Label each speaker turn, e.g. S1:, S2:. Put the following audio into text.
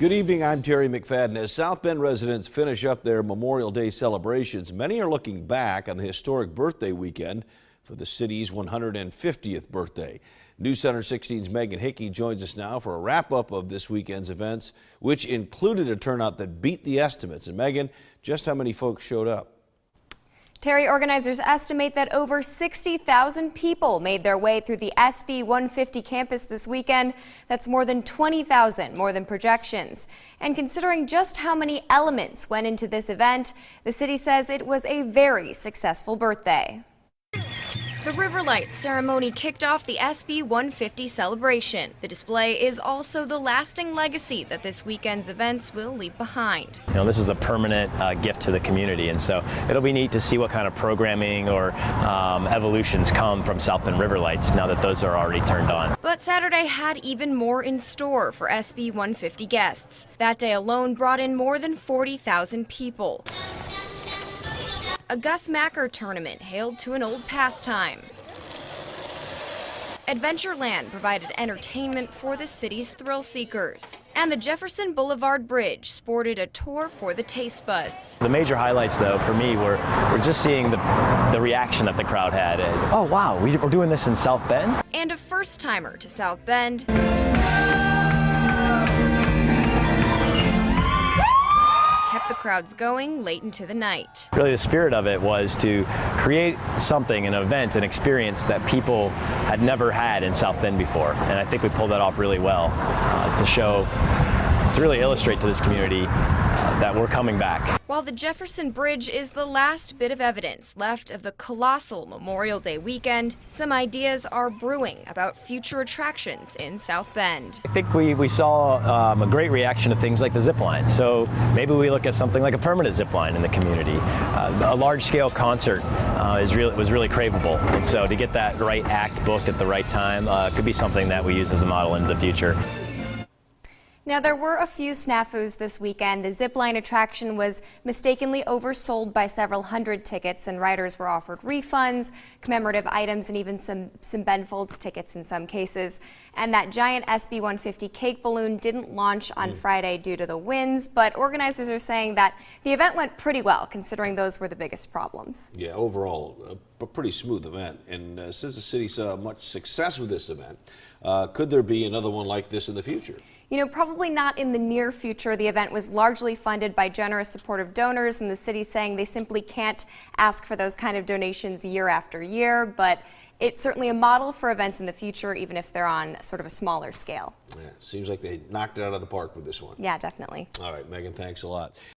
S1: Good evening, I'm Terry McFadden. As South Bend residents finish up their Memorial Day celebrations, many are looking back on the historic birthday weekend for the city's 150th birthday. News Center 16's Megan Hickey joins us now for a wrap-up of this weekend's events, which included a turnout that beat the estimates. And Megan, just how many folks showed up?
S2: Terry, organizers estimate that over 60,000 people made their way through the SB150 campus this weekend. That's more than 20,000 more than projections. And considering just how many elements went into this event, the city says it was a very successful birthday. The River Lights ceremony kicked off the SB150 celebration. The display is also the lasting legacy that this weekend's events will leave behind.
S3: You know, this is a permanent gift to the community, and so it'll be neat to see what kind of programming or evolutions come from South Bend River Lights now that those are already turned on.
S2: But Saturday had even more in store for SB150 guests. That day alone brought in more than 40,000 people. A Gus Macker tournament hailed to an old pastime. Adventureland provided entertainment for the city's thrill seekers. And the Jefferson Boulevard Bridge sported a tour for the taste buds.
S3: The major highlights, though, for me were just seeing the reaction that the crowd had. Oh, wow, we're doing this in South Bend?
S2: And a first-timer to South Bend. Kept the crowds going late into the night.
S3: Really, the spirit of it was to create something, an event, an experience that people had never had in South Bend before. And I think we pulled that off really well to really illustrate to this community that we're coming back.
S2: While the Jefferson Bridge is the last bit of evidence left of the colossal Memorial Day weekend, some ideas are brewing about future attractions in South Bend.
S3: I think we saw a great reaction to things like the zip line. So maybe we look at something like a permanent zip line in the community. A large-scale concert was really craveable. And so to get that right act booked at the right time could be something that we use as a model into the future.
S2: Now, there were a few snafus this weekend. The zipline attraction was mistakenly oversold by several hundred tickets, and riders were offered refunds, commemorative items, and even some Ben Folds tickets in some cases. And that giant SB150 cake balloon didn't launch on Friday due to the winds, but organizers are saying that the event went pretty well, considering those were the biggest problems.
S1: Yeah, overall, a pretty smooth event. And since the city saw much success with this event, could there be another one like this in the future?
S2: You know, probably not in the near future. The event was largely funded by generous supportive donors, and the city's saying they simply can't ask for those kind of donations year after year, but it's certainly a model for events in the future, even if they're on sort of a smaller scale.
S1: Yeah, seems like they knocked it out of the park with this one.
S2: Yeah, definitely.
S1: All right, Megan, thanks a lot.